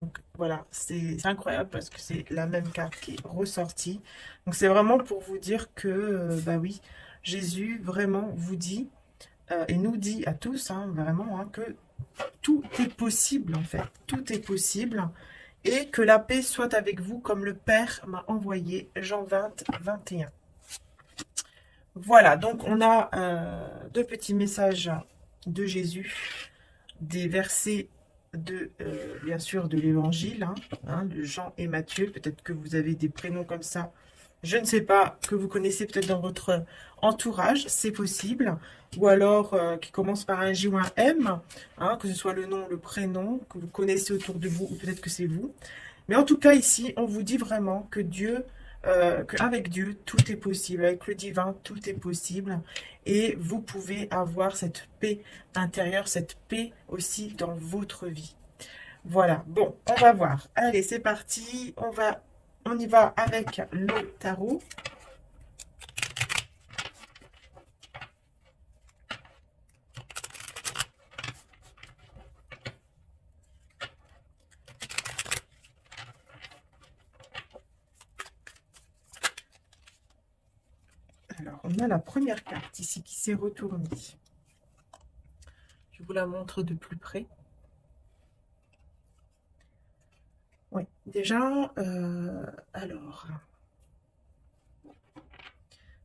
Donc voilà, c'est incroyable parce que c'est la même carte qui est ressortie. Donc c'est vraiment pour vous dire que, bah oui, Jésus vraiment vous dit, et nous dit à tous, hein, vraiment, hein, que tout est possible en fait. Tout est possible. Et que la paix soit avec vous comme le Père m'a envoyé. Jean 20, 21. Voilà, donc on a deux petits messages de Jésus, des versets bien sûr, de l'Évangile, de Jean et Matthieu. Peut-être que vous avez des prénoms comme ça, je ne sais pas, que vous connaissez peut-être dans votre entourage, c'est possible. Ou alors qui commence par un J ou un M, que ce soit le nom, le prénom, que vous connaissez autour de vous, ou peut-être que c'est vous. Mais en tout cas, ici, on vous dit vraiment que qu'avec Dieu, tout est possible. Avec le divin, tout est possible. Et vous pouvez avoir cette paix intérieure, cette paix aussi dans votre vie. Voilà. Bon, on va voir. Allez, c'est parti. On y va avec le tarot. Alors, on a la première carte ici qui s'est retournée. Je vous la montre de plus près. Oui, déjà, alors,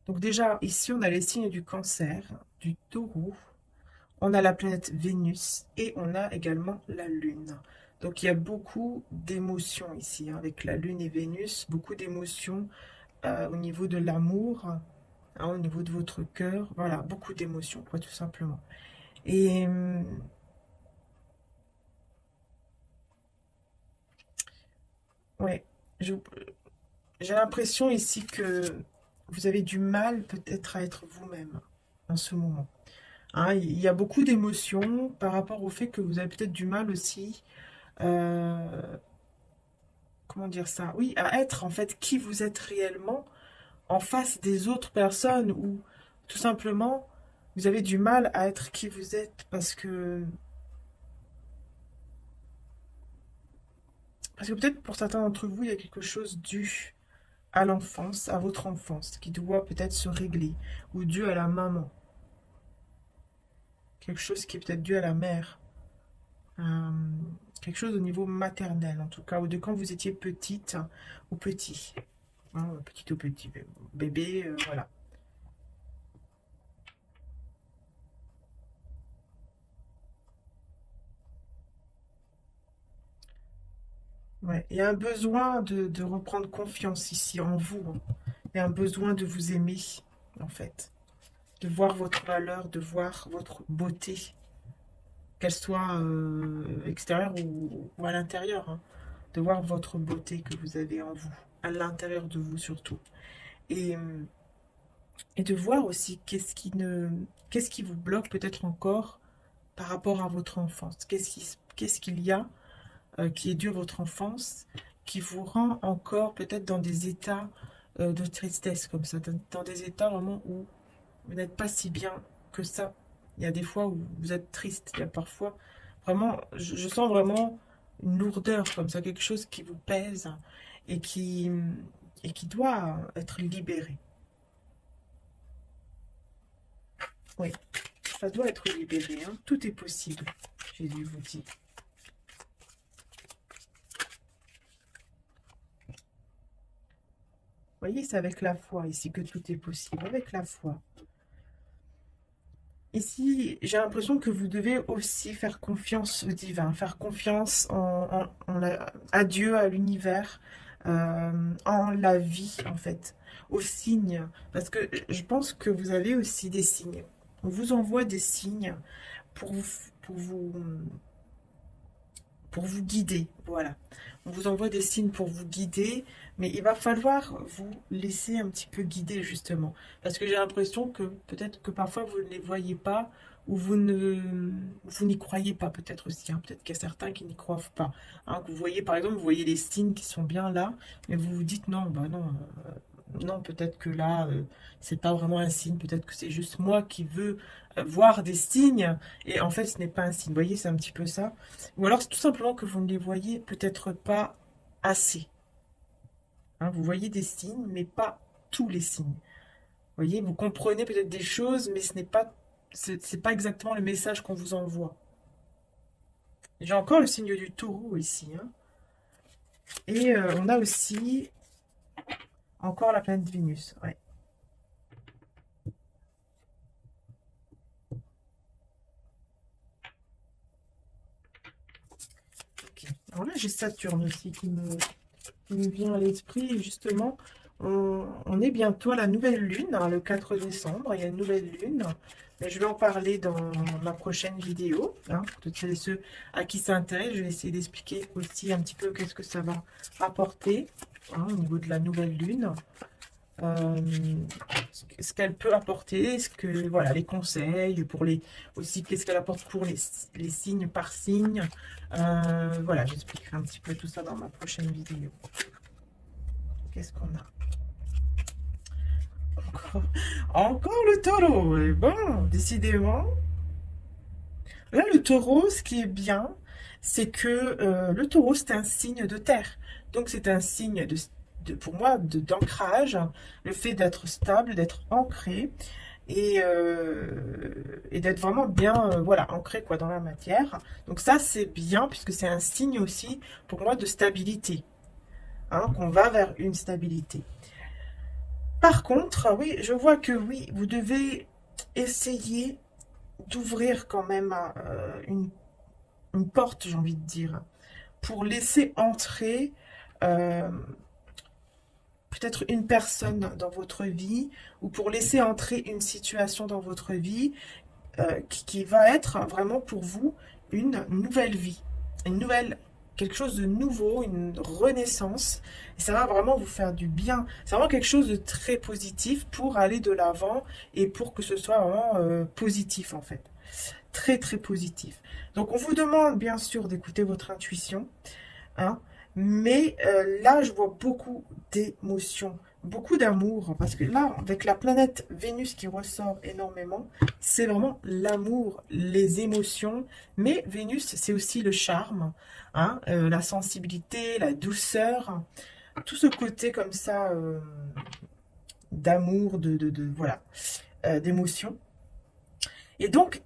donc déjà, ici, on a les signes du cancer, du taureau, on a la planète Vénus et on a également la Lune. Donc, il y a beaucoup d'émotions ici, avec la Lune et Vénus, beaucoup d'émotions au niveau de l'amour, au niveau de votre cœur, voilà, beaucoup d'émotions, quoi, tout simplement. Et ouais, je- j'ai l'impression ici que vous avez du mal peut-être à être vous-même en ce moment. Il y a beaucoup d'émotions par rapport au fait que vous avez peut-être du mal aussi, euh, comment dire ça? Oui, à être en fait qui vous êtes réellement en face des autres personnes ou tout simplement vous avez du mal à être qui vous êtes parce que peut-être pour certains d'entre vous il y a quelque chose dû à l'enfance, à votre enfance, qui doit peut-être se régler ou dû à la maman, quelque chose qui est peut-être dû à la mère. euh, Quelque chose au niveau maternel en tout cas, ou de quand vous étiez petite ou petit. Petite ou petit bébé, voilà. Ouais. Il y a un besoin de reprendre confiance ici en vous, hein. Il y a un besoin de vous aimer, en fait. De voir votre valeur, de voir votre beauté, qu'elle soit extérieure ou à l'intérieur, hein. De voir votre beauté que vous avez en vous, à l'intérieur de vous surtout. Et, euh, et de voir aussi qu'est-ce qui vous bloque peut-être encore par rapport à votre enfance. Qu'est-ce qu'il y a qui est dû à votre enfance qui vous rend encore peut-être dans des états de tristesse comme ça, dans des états vraiment où vous n'êtes pas si bien que ça. Il y a des fois où vous êtes triste. Il y a parfois vraiment, je sens vraiment une lourdeur comme ça, quelque chose qui vous pèse et qui doit être libéré. Oui, ça doit être libéré, hein. Tout est possible, Jésus vous dit. Vous voyez, c'est avec la foi ici que tout est possible, avec la foi. Ici, j'ai l'impression que vous devez aussi faire confiance au divin, faire confiance à Dieu, à l'univers, en la vie, en fait, aux signes. Parce que je pense que vous avez aussi des signes. On vous envoie des signes pour vous, pour vous, pour vous guider. Voilà. On vous envoie des signes pour vous guider, mais il va falloir vous laisser un petit peu guider justement. Parce que j'ai l'impression que peut-être que parfois vous ne les voyez pas ou vous n'y croyez pas peut-être aussi, hein. Peut-être qu'il y a certains qui n'y croient pas, hein. Que vous voyez par exemple, vous voyez les signes qui sont bien là, mais vous vous dites non, bah non, non, peut-être que là, c'est pas vraiment un signe, peut-être que c'est juste moi qui veux voir des signes, et en fait, ce n'est pas un signe. Vous voyez, c'est un petit peu ça. Ou alors, c'est tout simplement que vous ne les voyez peut-être pas assez. Hein. Vous voyez des signes, mais pas tous les signes. Vous voyez, vous comprenez peut-être des choses, mais ce n'est pas, c'est pas exactement le message qu'on vous envoie. J'ai encore le signe du taureau ici, hein. Et on a aussi encore la planète Vénus. Ouais. Ok. Alors là, j'ai Saturne aussi qui me vient à l'esprit. Et justement, on est bientôt à la nouvelle lune, hein, le 4 décembre. Il y a une nouvelle lune. Mais je vais en parler dans ma prochaine vidéo. Hein, pour toutes et ceux à qui ça intéresse, je vais essayer d'expliquer aussi un petit peu qu'est-ce que ça va apporter, hein, au niveau de la nouvelle lune. euh, ce qu'elle peut apporter, ce que, voilà, les conseils pour les, aussi qu'est-ce qu'elle apporte pour les signes par signe. Voilà, j'expliquerai un petit peu tout ça dans ma prochaine vidéo. Qu'est-ce qu'on a encore? Encore le taureau. Et bon, décidément. Là, le taureau, ce qui est bien, c'est que le taureau, c'est un signe de terre. Donc, c'est un signe pour moi, d'ancrage, le fait d'être stable, d'être ancré et d'être vraiment bien voilà, ancré quoi, dans la matière. Donc ça, c'est bien puisque c'est un signe aussi pour moi de stabilité, hein, qu'on va vers une stabilité. Par contre, oui, je vois que oui, vous devez essayer d'ouvrir quand même une porte, j'ai envie de dire, pour laisser entrer euh, peut-être une personne dans votre vie ou pour laisser entrer une situation dans votre vie qui va être vraiment pour vous une nouvelle vie, une nouvelle, quelque chose de nouveau, une renaissance. Et ça va vraiment vous faire du bien. C'est vraiment quelque chose de très positif pour aller de l'avant et pour que ce soit vraiment positif en fait. Très très positif. Donc on vous demande bien sûr d'écouter votre intuition, hein. Mais là, je vois beaucoup d'émotions, beaucoup d'amour, parce que là, avec la planète Vénus qui ressort énormément, c'est vraiment l'amour, les émotions. Mais Vénus, c'est aussi le charme, hein, la sensibilité, la douceur, tout ce côté comme ça d'amour, voilà, d'émotion. Et donc,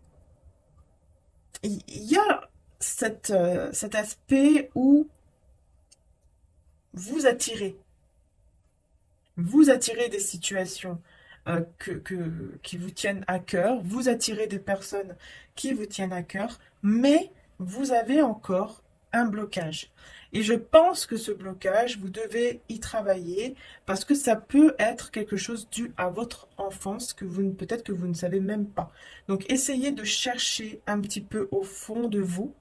il y a cet aspect où vous attirez. Vous attirez des situations qui vous tiennent à cœur, vous attirez des personnes qui vous tiennent à cœur, mais vous avez encore un blocage. Et je pense que ce blocage, vous devez y travailler parce que ça peut être quelque chose dû à votre enfance que vous peut-être que vous ne savez même pas. Donc essayez de chercher un petit peu au fond de vous,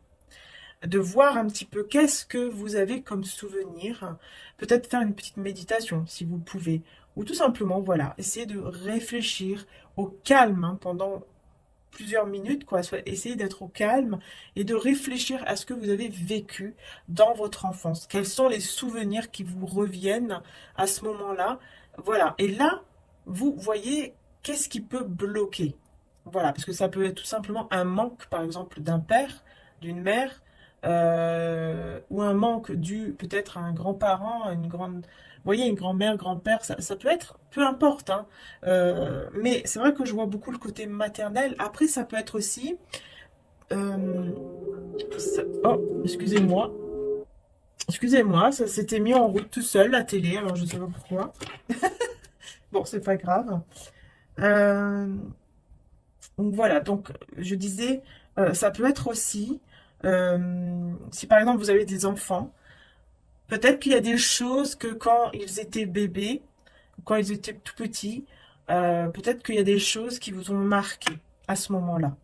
de voir un petit peu qu'est-ce que vous avez comme souvenir. Peut-être faire une petite méditation si vous pouvez. Ou tout simplement, voilà, essayer de réfléchir au calme hein, pendant plusieurs minutes, quoi. Essayez d'être au calme et de réfléchir à ce que vous avez vécu dans votre enfance. Quels sont les souvenirs qui vous reviennent à ce moment-là. Voilà. Et là, vous voyez qu'est-ce qui peut bloquer. Voilà, parce que ça peut être tout simplement un manque, par exemple, d'un père, d'une mère, ou un manque dû peut-être à un grand-parent, à une grande, vous voyez, une grand-mère, grand-père, ça peut être, peu importe, hein. Mais c'est vrai que je vois beaucoup le côté maternel. Après, ça peut être aussi, euh, oh, excusez-moi, ça s'était mis en route tout seul, la télé, alors je sais pas pourquoi. Bon, c'est pas grave. Euh, donc voilà, donc je disais, ça peut être aussi, si par exemple vous avez des enfants, peut-être qu'il y a des choses que quand ils étaient bébés, quand ils étaient tout petits, peut-être qu'il y a des choses qui vous ont marqué à ce moment-là.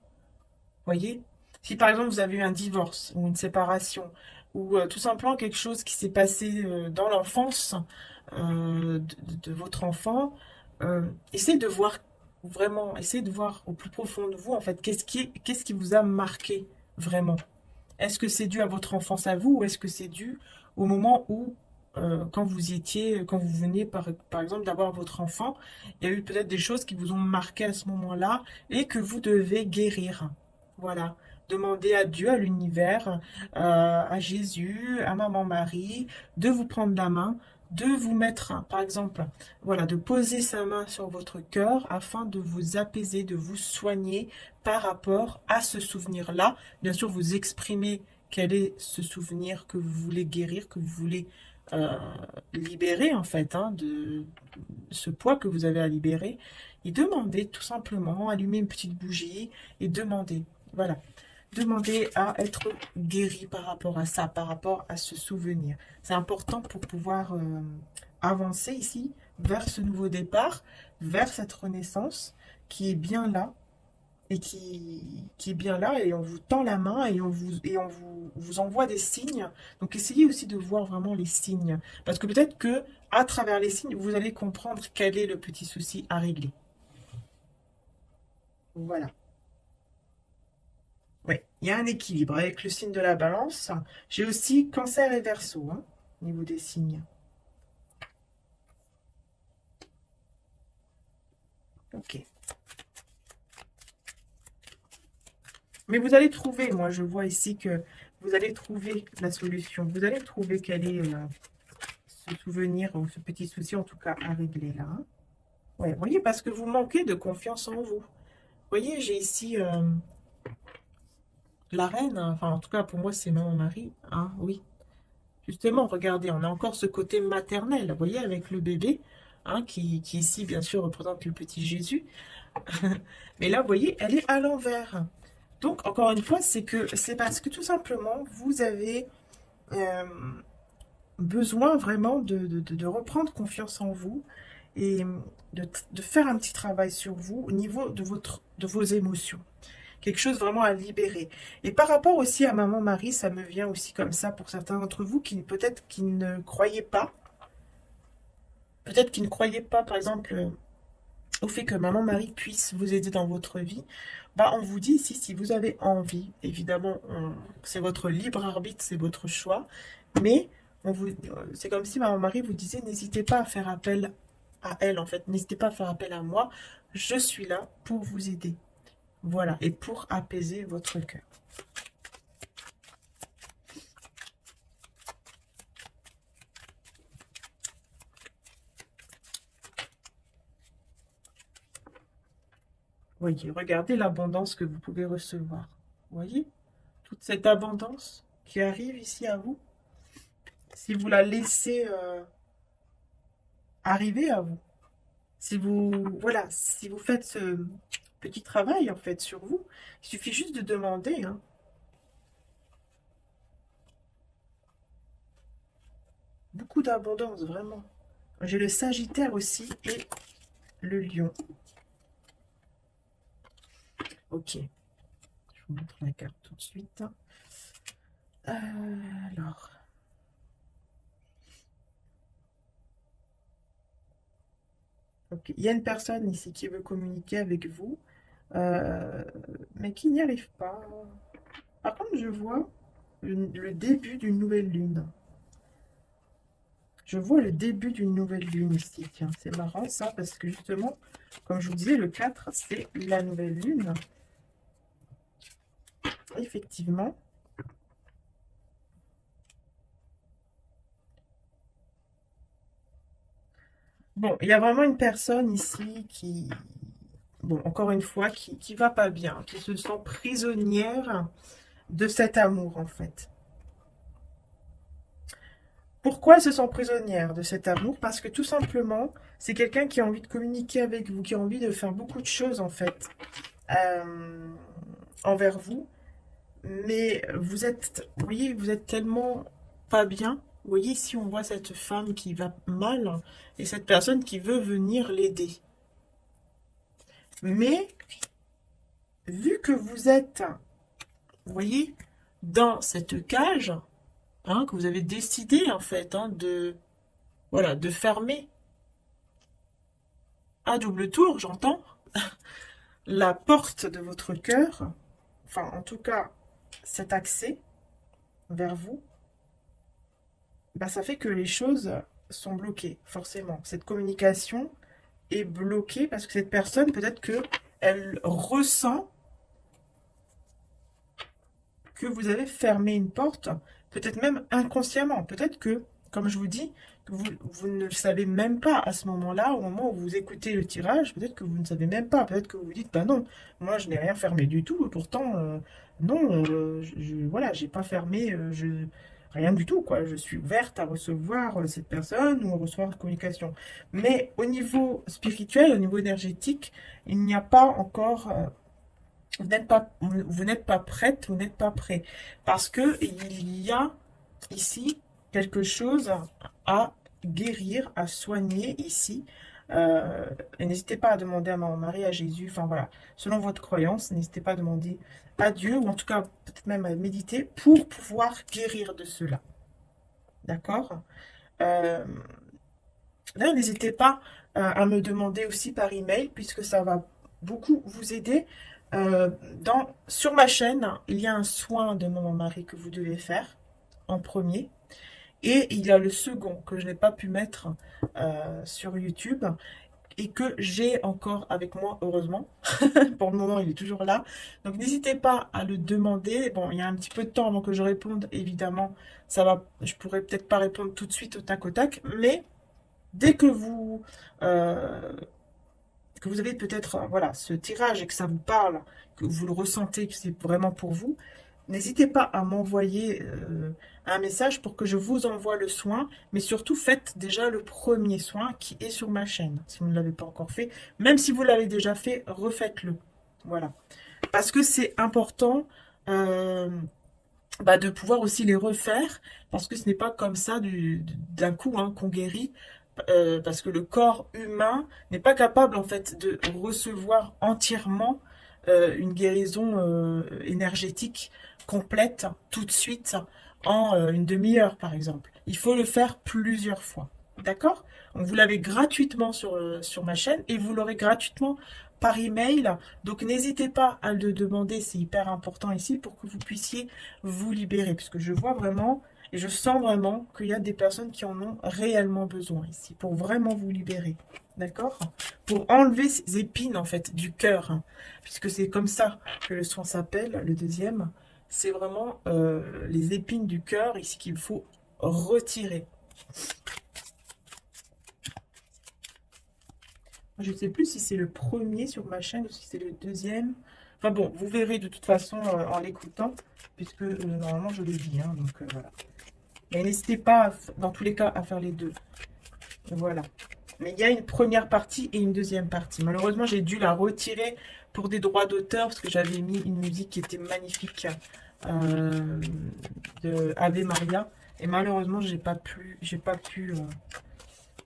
Voyez? Si par exemple vous avez eu un divorce ou une séparation, ou tout simplement quelque chose qui s'est passé dans l'enfance de votre enfant, essayez de voir vraiment, essayez de voir au plus profond de vous, en fait, qu'est-ce qui vous a marqué vraiment? Est-ce que c'est dû à votre enfance à vous ou est-ce que c'est dû au moment où quand vous y étiez, quand vous veniez par exemple d'avoir votre enfant, il y a eu peut-être des choses qui vous ont marqué à ce moment-là et que vous devez guérir. Voilà. Demandez à Dieu, à l'univers, à Jésus, à Maman Marie, de vous prendre la main, de vous mettre, par exemple, voilà, de poser sa main sur votre cœur afin de vous apaiser, de vous soigner par rapport à ce souvenir-là. Bien sûr, vous exprimez quel est ce souvenir que vous voulez guérir, que vous voulez euh, libérer en fait de ce poids que vous avez à libérer et demandez tout simplement, allumer une petite bougie et demandez, voilà, demandez à être guéri par rapport à ça, par rapport à ce souvenir. C'est important pour pouvoir avancer ici vers ce nouveau départ, vers cette renaissance qui est bien là et qui est bien là et on vous tend la main et on vous envoie des signes. Donc essayez aussi de voir vraiment les signes. Parce que peut-être que à travers les signes, vous allez comprendre quel est le petit souci à régler. Voilà. Oui, il y a un équilibre avec le signe de la balance. J'ai aussi cancer et verseau, hein, au niveau des signes. Ok. Mais vous allez trouver, moi je vois ici que vous allez trouver la solution. Vous allez trouver quel est ce souvenir ou ce petit souci en tout cas à régler là, hein. Ouais, vous voyez, parce que vous manquez de confiance en vous. Vous voyez, j'ai ici la reine, hein, enfin en tout cas pour moi c'est maman Marie, hein, oui. Justement, regardez, on a encore ce côté maternel, vous voyez, avec le bébé, hein, qui ici bien sûr représente le petit Jésus. Mais là, vous voyez, elle est à l'envers. Donc, encore une fois, c'est parce que tout simplement, vous avez euh, besoin vraiment de reprendre confiance en vous et de faire un petit travail sur vous au niveau de vos émotions. Quelque chose vraiment à libérer. Et par rapport aussi à Maman Marie, ça me vient aussi comme ça pour certains d'entre vous qui peut-être qui ne croyaient pas, peut-être qui ne croyaient pas, par exemple, au fait que Maman Marie puisse vous aider dans votre vie. Bah, on vous dit ici, si vous avez envie, évidemment, c'est votre libre arbitre, c'est votre choix, mais c'est comme si Maman Marie vous disait, n'hésitez pas à faire appel à elle, en fait, n'hésitez pas à faire appel à moi, je suis là pour vous aider. Voilà, et pour apaiser votre cœur. Voyez, regardez l'abondance que vous pouvez recevoir. Voyez, toute cette abondance qui arrive ici à vous, si vous la laissez arriver à vous. Si vous, voilà, si vous faites ce petit travail en fait sur vous, il suffit juste de demander, hein. Beaucoup d'abondance, vraiment. J'ai le Sagittaire aussi et le Lion. Ok, je vous montre la carte tout de suite. Alors, ok, il y a une personne ici qui veut communiquer avec vous, euh, mais qui n'y arrive pas. Par contre, je vois le début d'une nouvelle lune. Je vois le début d'une nouvelle lune ici. Tiens, c'est marrant ça, parce que justement, comme je vous disais, le 4, c'est la nouvelle lune. Effectivement. Bon, il y a vraiment une personne ici qui, bon, encore une fois, qui va pas bien, qui se sent prisonnière de cet amour, en fait. Pourquoi elle se sent prisonnière de cet amour? Parce que tout simplement, c'est quelqu'un qui a envie de communiquer avec vous, qui a envie de faire beaucoup de choses, en fait, euh, envers vous. Mais vous voyez, vous êtes tellement pas bien. Vous voyez, ici, on voit cette femme qui va mal et cette personne qui veut venir l'aider. Mais vu que vous êtes, vous voyez, dans cette cage, hein, que vous avez décidé en fait voilà, de fermer à double tour, j'entends, la porte de votre cœur, enfin en tout cas cet accès vers vous, bah, ça fait que les choses sont bloquées, forcément. Cette communication est bloquée parce que cette personne, peut-être que elle ressent que vous avez fermé une porte, peut-être même inconsciemment. Peut-être que, comme je vous dis, vous ne le savez même pas à ce moment-là, au moment où vous écoutez le tirage, peut-être que vous ne savez même pas. Peut-être que vous vous dites, bah non, moi je n'ai rien fermé du tout, pourtant, non, voilà, j'ai pas fermé, rien du tout, quoi. Je suis ouverte à recevoir cette personne ou à recevoir une communication. Mais au niveau spirituel, au niveau énergétique, il n'y a pas encore vous n'êtes pas prête, vous n'êtes pas prêt. Parce que il y a ici quelque chose à guérir, à soigner ici. Et n'hésitez pas à demander à Marie, à Jésus, enfin voilà, selon votre croyance, n'hésitez pas à demander à Dieu, ou en tout cas peut-être même à méditer, pour pouvoir guérir de cela. D'accord? euh, D'ailleurs, n'hésitez pas à me demander aussi par email, puisque ça va beaucoup vous aider. Sur ma chaîne, il y a un soin de Maman Marie que vous devez faire en premier. Et il y a le second que je n'ai pas pu mettre sur YouTube et que j'ai encore avec moi, heureusement. Pour le moment, il est toujours là. Donc, n'hésitez pas à le demander. Bon, il y a un petit peu de temps avant que je réponde, évidemment. Je pourrais peut-être pas répondre tout de suite au tac, mais dès euh, que vous avez peut-être voilà, ce tirage et que ça vous parle, que vous le ressentez, que c'est vraiment pour vous, n'hésitez pas à m'envoyer un message pour que je vous envoie le soin, mais surtout faites déjà le premier soin qui est sur ma chaîne, si vous ne l'avez pas encore fait. Même si vous l'avez déjà fait, refaites-le. Voilà. Parce que c'est important de pouvoir aussi les refaire, parce que ce n'est pas comme ça d'un coup hein, qu'on guérit. Parce que le corps humain n'est pas capable en fait de recevoir entièrement une guérison énergétique complète tout de suite en une demi-heure par exemple. Il faut le faire plusieurs fois. D'accord? Donc vous l'avez gratuitement sur ma chaîne et vous l'aurez gratuitement par email. Donc n'hésitez pas à le demander, c'est hyper important ici pour que vous puissiez vous libérer. Puisque je vois vraiment et je sens vraiment qu'il y a des personnes qui en ont réellement besoin ici, pour vraiment vous libérer. D'accord? Pour enlever ces épines, en fait, du cœur. Hein, puisque c'est comme ça que le soin s'appelle, le deuxième. C'est vraiment les épines du cœur ici qu'il faut retirer. Je ne sais plus si c'est le premier sur ma chaîne ou si c'est le deuxième. Enfin bon, vous verrez de toute façon en l'écoutant, puisque normalement je le dis. Hein, donc voilà. Mais n'hésitez pas, dans tous les cas, à faire les deux. Voilà. Mais il y a une première partie et une deuxième partie. Malheureusement, j'ai dû la retirer pour des droits d'auteur parce que j'avais mis une musique qui était magnifique euh, de Ave Maria. Et malheureusement,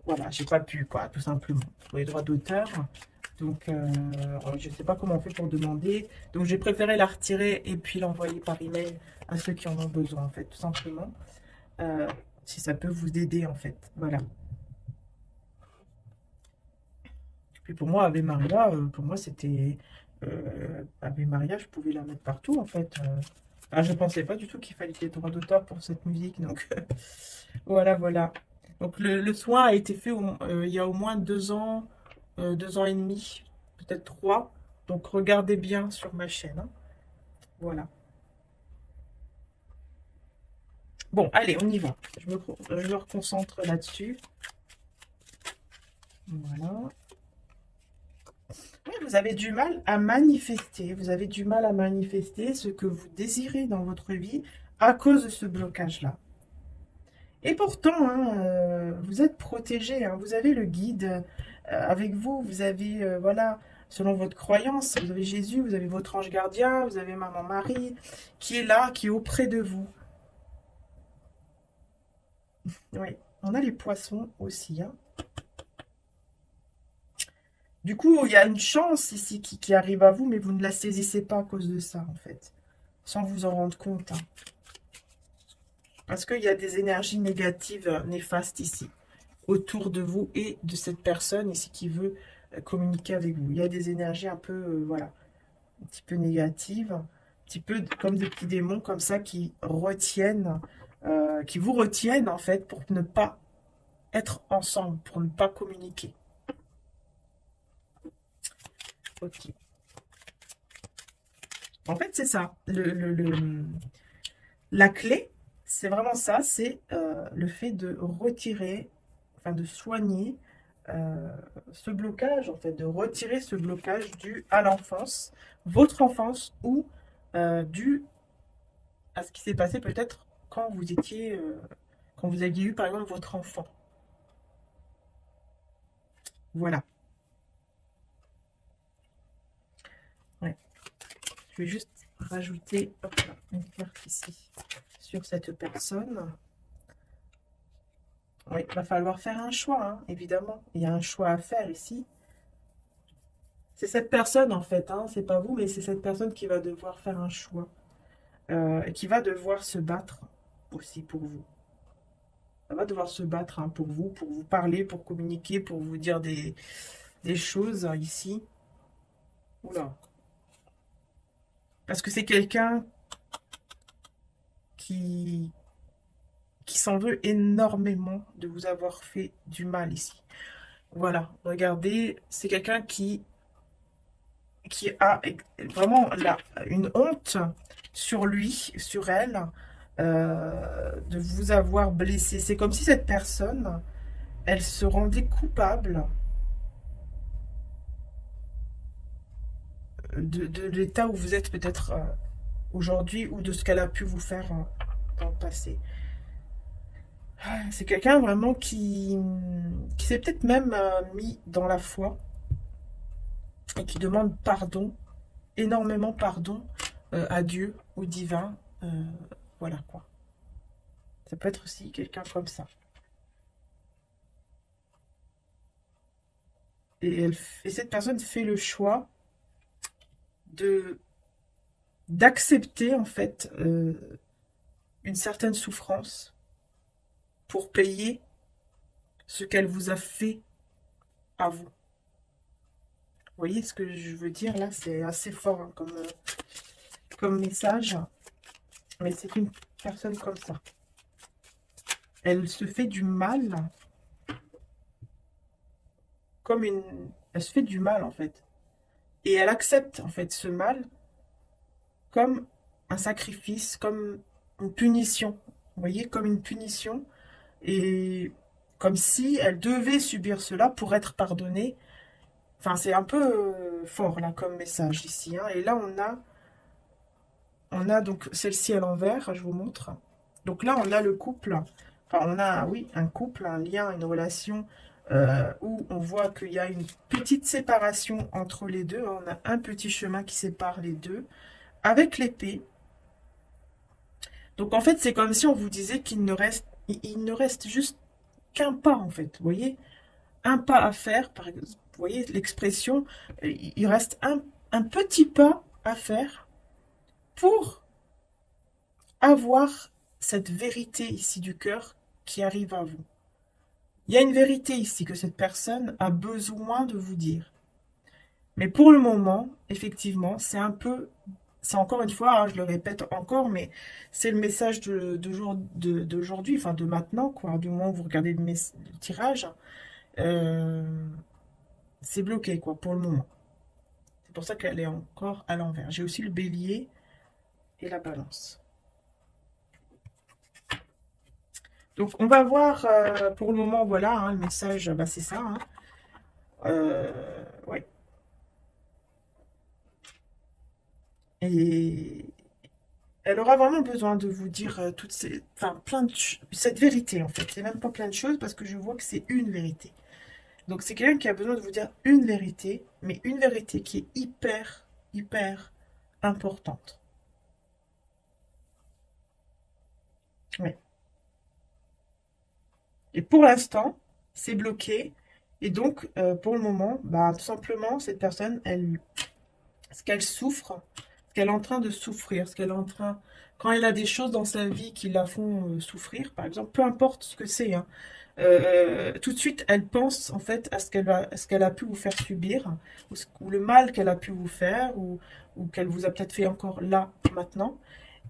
voilà, j'ai pas pu, quoi, tout simplement, pour les droits d'auteur. Donc, je ne sais pas comment on fait pour demander. Donc, j'ai préféré la retirer et puis l'envoyer par email à ceux qui en ont besoin, en fait, tout simplement. Euh, si ça peut vous aider, en fait. Voilà. Puis pour moi, Ave Maria, pour moi, c'était... Ave Maria, je pouvais la mettre partout, en fait. Je pensais pas du tout qu'il fallait des droits d'auteur pour cette musique. Donc, voilà, voilà. Donc, le soin a été fait il y a au moins 2 ans, 2 ans et demi, peut-être 3. Donc, regardez bien sur ma chaîne. Hein. Voilà. Bon, allez, on y va. Je me reconcentre là-dessus. Voilà. Oui, vous avez du mal à manifester. Vous avez du mal à manifester ce que vous désirez dans votre vie à cause de ce blocage-là. Et pourtant, hein, vous êtes protégé. Hein, vous avez le guide avec vous. Vous avez, voilà, selon votre croyance, vous avez Jésus, vous avez votre ange gardien, vous avez Maman Marie qui est là, qui est auprès de vous. Oui, on a les poissons aussi. Hein. Du coup, il y a une chance ici qui arrive à vous, mais vous ne la saisissez pas à cause de ça, en fait, sans vous en rendre compte. Hein. Parce qu'il y a des énergies négatives, néfastes ici, autour de vous et de cette personne ici qui veut communiquer avec vous. Il y a des énergies un peu, voilà, un petit peu négatives, un petit peu comme des petits démons comme ça qui retiennent qui vous retiennent en fait pour ne pas être ensemble, pour ne pas communiquer. Ok. En fait, c'est ça. La clé, c'est vraiment ça, c'est le fait de retirer, enfin de soigner ce blocage, en fait, de retirer ce blocage dû à l'enfance, votre enfance, ou dû à ce qui s'est passé peut-être quand vous étiez, quand vous aviez eu par exemple votre enfant. Voilà. Ouais. Je vais juste rajouter hop là, une carte ici sur cette personne. Oui, il va falloir faire un choix, hein, évidemment. Il y a un choix à faire ici. C'est cette personne, en fait, hein, c'est pas vous, mais c'est cette personne qui va devoir faire un choix. Et qui va devoir se battre aussi pour vous. Elle va devoir se battre hein, pour vous parler, pour communiquer, pour vous dire des choses hein, ici. Oula. Parce que c'est quelqu'un qui, qui s'en veut énormément de vous avoir fait du mal ici. Voilà, regardez, c'est quelqu'un qui a vraiment là, une honte sur lui, sur elle, de vous avoir blessé. C'est comme si cette personne, elle se rendait coupable de l'état où vous êtes peut-être aujourd'hui ou de ce qu'elle a pu vous faire dans le passé. C'est quelqu'un vraiment qui s'est peut-être même mis dans la foi et qui demande pardon, énormément pardon à Dieu, au divin. Voilà quoi. Ça peut être aussi quelqu'un comme ça. Et cette personne fait le choix de d'accepter en fait une certaine souffrance pour payer ce qu'elle vous a fait à vous. Vous voyez ce que je veux dire là? C'est assez fort hein, comme message, mais c'est une personne comme ça. Elle se fait du mal comme une... Elle se fait du mal en fait. Et elle accepte en fait ce mal comme un sacrifice, comme une punition. Vous voyez, comme une punition. Et comme si elle devait subir cela pour être pardonnée. Enfin, c'est un peu fort là comme message ici. Hein. Et là, on a donc celle-ci à l'envers, je vous montre. Donc là, on a le couple. Enfin, on a, oui, un couple, un lien, une relation où on voit qu'il y a une petite séparation entre les deux. On a un petit chemin qui sépare les deux avec l'épée. Donc en fait, c'est comme si on vous disait il ne reste juste qu'un pas en fait. Vous voyez, un pas à faire. Par exemple, vous voyez l'expression, il reste un petit pas à faire pour avoir cette vérité ici du cœur qui arrive à vous. Il y a une vérité ici que cette personne a besoin de vous dire. Mais pour le moment, effectivement, c'est encore une fois, hein, je le répète encore, mais c'est le message d'aujourd'hui, enfin de maintenant, quoi, du moment où vous regardez le tirage, euh, c'est bloqué, quoi, pour le moment. C'est pour ça qu'elle est encore à l'envers. J'ai aussi le bélier et la balance. Donc, on va voir, pour le moment, voilà, hein, le message, bah, c'est ça. Hein. Ouais. Et elle aura vraiment besoin de vous dire toutes ces, enfin, cette vérité, en fait. C'est même pas plein de choses parce que je vois que c'est une vérité. Donc, c'est quelqu'un qui a besoin de vous dire une vérité, mais une vérité qui est hyper, hyper importante. Ouais. Et pour l'instant, c'est bloqué. Et donc, pour le moment, bah, tout simplement, cette personne, ce qu'elle souffre, ce qu'elle est en train de souffrir, ce qu'elle est en train, quand elle a des choses dans sa vie qui la font souffrir, par exemple, peu importe ce que c'est, hein, tout de suite, elle pense en fait à ce qu'elle a pu vous faire subir, ou le mal qu'elle a pu vous faire, ou qu'elle vous a peut-être fait encore là, maintenant.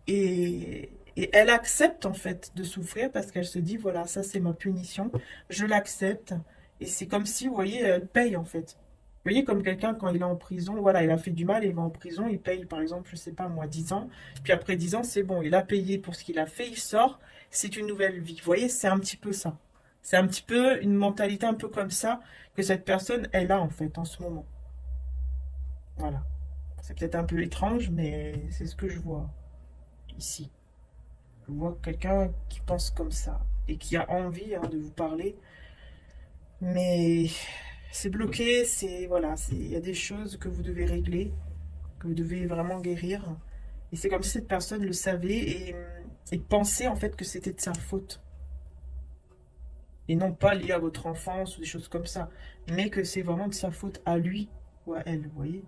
Et, Et elle accepte en fait de souffrir parce qu'elle se dit, voilà, ça c'est ma punition, je l'accepte. Et c'est comme si, vous voyez, elle paye en fait. Vous voyez, comme quelqu'un quand il est en prison, voilà, il a fait du mal, il va en prison, il paye par exemple, je sais pas moi, 10 ans. Puis après 10 ans, c'est bon, il a payé pour ce qu'il a fait, il sort, c'est une nouvelle vie. Vous voyez, c'est un petit peu ça. C'est un petit peu une mentalité un peu comme ça que cette personne, elle a en fait en ce moment. Voilà. C'est peut-être un peu étrange, mais c'est ce que je vois ici. Je vois quelqu'un qui pense comme ça et qui a envie hein, de vous parler, mais c'est bloqué, c'est voilà, il y a des choses que vous devez régler, que vous devez vraiment guérir. Et c'est comme si cette personne le savait et pensait en fait que c'était de sa faute. Et non pas lié à votre enfance ou des choses comme ça, mais que c'est vraiment de sa faute à lui ou à elle, vous voyez.